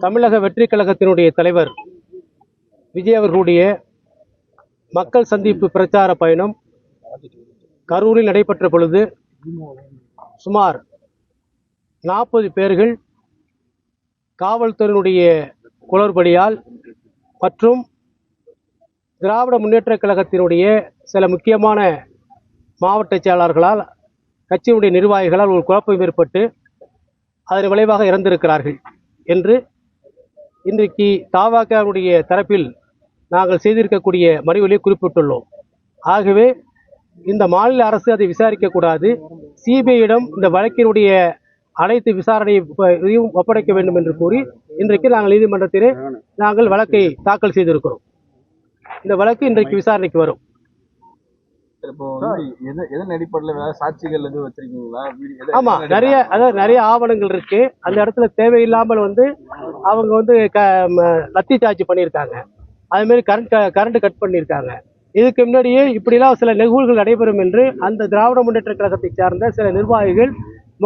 தமிழக வெற்றி கழகத்தினுடைய தலைவர் விஜய் அவர்களுடைய மக்கள் சந்திப்பு பிரச்சார பயணம் கரூரில் நடைபெற்ற பொழுது சுமார் 40 பேர்கள் காவல்துறையினுடைய குளறுபடியால் மற்றும் திராவிட முன்னேற்ற கழகத்தினுடைய சில முக்கியமான மாவட்ட செயலாளர்களால் கட்சியினுடைய நிர்வாகிகளால் ஒரு குழப்பம் ஏற்பட்டு அதன் விளைவாக இறந்திருக்கிறார்கள் என்று இன்றைக்கு தவாகவுடைய தரப்பில் நாங்கள் செய்திருக்கக்கூடிய மனுவிலே குறிப்பிட்டுள்ளோம். ஆகவே இந்த மாநில அரசு அதை விசாரிக்கக்கூடாது, சிபிஐயிடம் இந்த வழக்கினுடைய அனைத்து விசாரணையையும் ஒப்படைக்க வேண்டும் என்று கூறி இன்றைக்கு நாங்கள் நீதிமன்றத்திலே நாங்கள் வழக்கை தாக்கல் செய்திருக்கிறோம். இந்த வழக்கு இன்றைக்கு விசாரணைக்கு வரும். ஆமா, நிறைய ஆவணங்கள் இருக்கு. அந்த இடத்துல தேவையில்லாமல் அவங்க லத்தி சார்ஜ் பண்ணியிருக்காங்க. அதே மாதிரி கரண்ட் கட் பண்ணியிருக்காங்க. இதுக்கு முன்னாடியே இப்படிலாம் சில நிகழ்வுகள் நடைபெறும் என்று அந்த திராவிட முன்னேற்ற கழகத்தை சார்ந்த சில நிர்வாகிகள்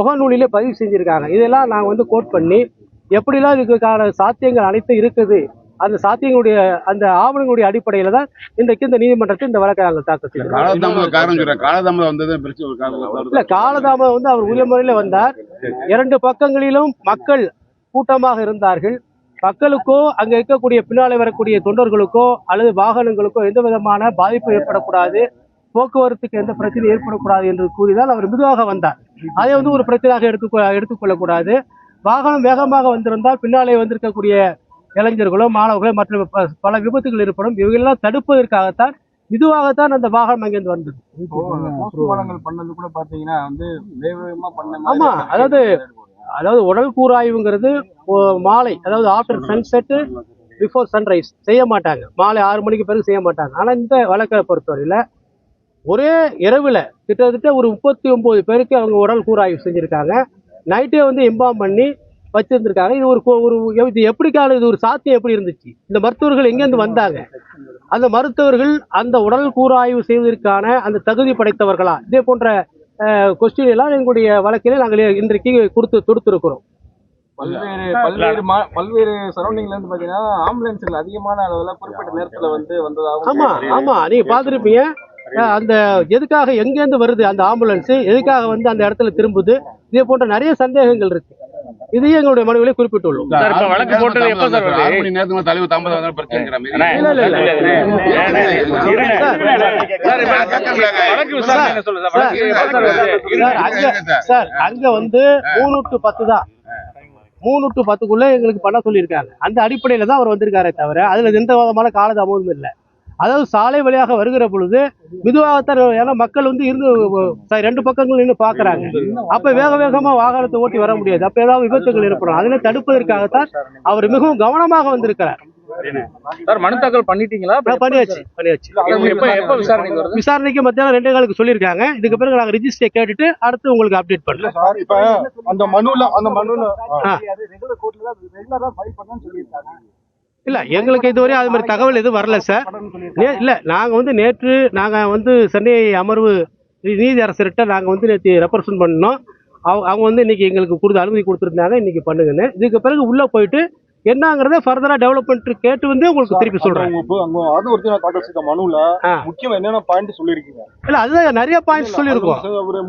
முகநூலிலே பதிவு செஞ்சிருக்காங்க. இதெல்லாம் நாங்கள் கோட் பண்ணி எப்படிலாம் இதுக்கான சாத்தியங்கள் அனைத்தும் இருக்குது, அந்த சாத்தியங்களுடைய அந்த ஆவணங்களுடைய அடிப்படையில தான் இன்றைக்கு இந்த நீதிமன்றத்தில் இந்த வழக்கை நாங்கள் தாக்கல் செய்யறோம். காலதாமதம் அவர் உரிய முறையில வந்தார். 2 பக்கங்களிலும் மக்கள் கூட்டமாக இருந்தார்கள். மக்களுக்கோ அங்க இருக்கக்கூடிய பின்னாலே வரக்கூடிய தொண்டர்களுக்கோ அல்லது வாகனங்களுக்கோ எந்த விதமான பாதிப்பு ஏற்படக்கூடாது, போக்குவரத்துக்கு எந்த பிரச்சனையும் ஏற்படக்கூடாது என்று கூறிதான் அவர் மெதுவாக வந்தார். அதை ஒரு பிரச்சனையாக எடுத்துக்கொள்ளக்கூடாது. வாகனம் வேகமாக வந்திருந்தால் பின்னாலே வந்திருக்கக்கூடிய இளைஞர்களோ மாணவர்களோ மற்ற பல விபத்துகள் ஏற்படும். இவைகளெல்லாம் தடுப்பதற்காகத்தான் இதுவாகத்தான் அந்த வாகனம் அங்கிருந்து வந்தது. ஆமா, அதாவது உடல் கூராய்வுங்கிறது மாலை, அதாவது ஆஃப்டர் சன்செட் பிஃபோர் சன்ரைஸ் செய்ய மாட்டாங்க, மாலை 6 மணிக்கு பிறகு செய்ய மாட்டாங்க. ஆனா இந்த வழக்கை பொறுத்தவரையில ஒரே இரவுல கிட்டத்தட்ட ஒரு 39 பேருக்கு அவங்க உடல் கூராய்வு செஞ்சிருக்காங்க. நைட்டே இன்பார்ம் பண்ணி வச்சிருந்திருக்காங்க. இது இது எப்படிக்கான இது ஒரு சாத்தியம் எப்படி இருந்துச்சு, இந்த மருத்துவர்கள் எங்கேருந்து வந்தாங்க, அந்த மருத்துவர்கள் அந்த உடல் கூராய்வு செய்வதற்கான அந்த தகுதி படைத்தவர்களா, இதே போன்ற கொஸ்டின் எல்லாம் எங்களுடைய வழக்கிலே நாங்கள் இன்றைக்கு கொடுத்திருக்கிறோம். பல்வேறு சரௌண்டிங்ல இருந்து பாத்தீங்கன்னா ஆம்புலன்ஸ்கள் அதிகமான அளவுல குறிப்பிட்ட நேரத்துல வந்ததாகவும். ஆமா ஆமா, நீங்க பாத்துருப்பீங்க. அந்த எதுக்காக எங்கேருந்து வருது அந்த ஆம்புலன்ஸ், எதுக்காக அந்த இடத்துல திரும்புது, இதே போன்ற நிறைய சந்தேகங்கள் இருக்கு. இதையும் எங்களுடைய மனுவிலே குறிப்பிட்டுள்ளோம். வழக்கு போட்டது எப்ப சார்? சார் அங்க 3 to 10 தான், 3 to 10க்குள்ள எங்களுக்கு பண்ண சொல்லியிருக்காங்க. அந்த அடிப்படையில தான் அவர் வந்திருக்காரே தவிர அதுல எந்த விதமான காலதாமதமும் இல்லை. அதாவது சாலை வழியாக வருகிற பொழுது மெதுவாகத்தான், ஏன்னா மக்கள் இருந்து 2 பக்கங்கள் நின்று பாக்குறாங்க. அப்ப வேகமா வாகனத்தை ஓட்டி வர முடியாது, அப்ப ஏதாவது விபத்துகள் ஏற்படும். அதனை தடுப்பதற்காகத்தான் அவர் மிகவும் கவனமாக வந்திருக்கிறார். மனு தாக்கல் பண்ணிட்டீங்களா? பண்ணியாச்சு. விசாரணைக்கு மத்தியானம் 2 நாளுக்கு சொல்லியிருக்காங்க. இதுக்கு பிறகு நாங்க ரிஜிஸ்டர் கேட்டுட்டு அடுத்து உங்களுக்கு அப்டேட் பண்றோம். இல்ல, எங்களுக்கு இதுவரை அது மாதிரி தகவல் எதுவும் வரல சார். இல்ல, நாங்க நேற்று நாங்க சென்னை அமர்வு நீதி அரசர்கிட்ட நாங்க நேற்று ரெப்ரசன்ட் பண்ணோம். அவங்க இன்னைக்கு எங்களுக்கு அனுமதி கொடுத்துருந்தாங்க, இன்னைக்கு பண்ணுங்கன்னு. இதுக்கு பிறகு உள்ள போயிட்டு என்னங்கறத ஃபர்தரா டெவலப்மெண்ட் கேட்டு உங்களுக்கு திருப்பி சொல்றேன். இல்ல, அதுதான் நிறைய பாயிண்ட்ஸ் சொல்லியிருக்கோம்.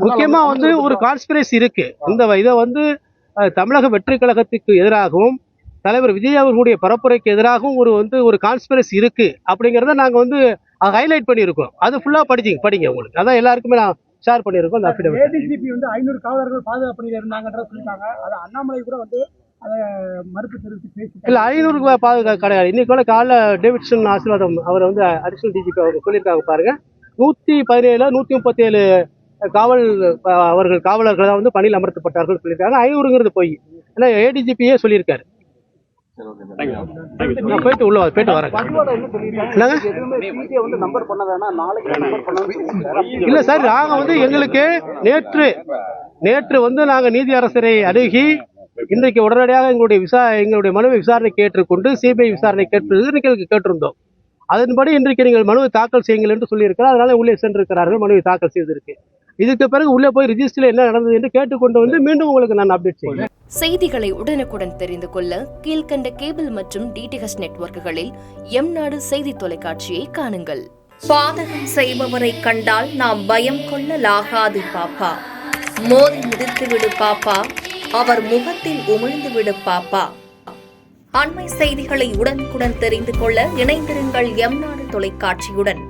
முக்கியமா ஒரு கான்ஸ்பிரசி இருக்கு. இந்த இதை தமிழக வெற்றி கழகத்துக்கு எதிராகவும் தலைவர் விஜய் அவர்களுடைய பரப்புரைக்கு எதிராகவும் ஒரு கான்ஸ்பிரசி இருக்கு அப்படிங்கறத நாங்க ஹைலைட் பண்ணியிருக்கோம். அது ஃபுல்லா படிங்க உங்களுக்கு. அதான் எல்லாருக்குமே நான் ஷேர் பண்ணியிருக்கோம். அந்த அஃபிடவிட் ஏடிஜிபி 500 காவலர்கள் பாதுகாப்பு பணியில் இருந்தாங்கன்றத சொல்லிட்டாங்க. அது அண்ணாமலை கூட அதை மறுப்பு தெரிவித்து பேசி இல்ல, 500 பாதுகாப்பு கிடையாது. இன்னைக்கு காலைல டேவிட்சன் ஆசீர்வாதம் அவர் அடிஷனல் டிஜிபி அவங்க சொல்லியிருக்காங்க பாருங்க. 117 137 காவலர்கள் தான் பணியில் அமர்த்தப்பட்டார்கள் சொல்லியிருக்காங்க. 500ங்கிறது போய், ஏன்னா ஏடிஜிபியே சொல்லியிருக்காரு. போயிட்டு உள்ள போயிட்டு வரேன். இல்ல சார், நாங்க எங்களுக்கு நேற்று நாங்க நீதி அரசரை அணுகி இன்றைக்கு உடனடியாக எங்களுடைய மனுவை விசாரணை கேட்டுக்கொண்டு சிபிஐ விசாரணை கேட்டிருந்தோம். அதன்படி இன்றைக்கு நீங்கள் மனுவை தாக்கல் செய்யுங்கள் என்று சொல்லியிருக்கிறார். அதனால உள்ளே சென்றிருக்கிறார்கள், மனுவை தாக்கல் செய்திருக்கு. இதுக்கு பிறகு உள்ளே போய் ரிஜிஸ்டர்ல என்ன நடந்தது என்று கேட்டுக்கொண்டு வந்து மீண்டும் உங்களுக்கு நான் அப்டேட் செய்வேன். செய்திகளை உடனுக்குடன் தெரிந்து கொள்ள கீழ்கண்ட கேபிள் மற்றும் டிடிஹெச் நெட்வொர்க்குகளில் எம்நாடு செய்தி தொலைக்காட்சியை காணுங்கள். பாதகம் செய்பவரை கண்டால் நாம் பயம் கொள்ளலாகாது பாப்பா. மோதி மிதித்து விடு பாப்பா, அவர் முகத்தில் உமிழ்ந்து விடு பாப்பா. அண்மை செய்திகளை உடனுக்குடன் தெரிந்து கொள்ள இணைந்திருங்கள் எம்நாடு தொலைக்காட்சியுடன்.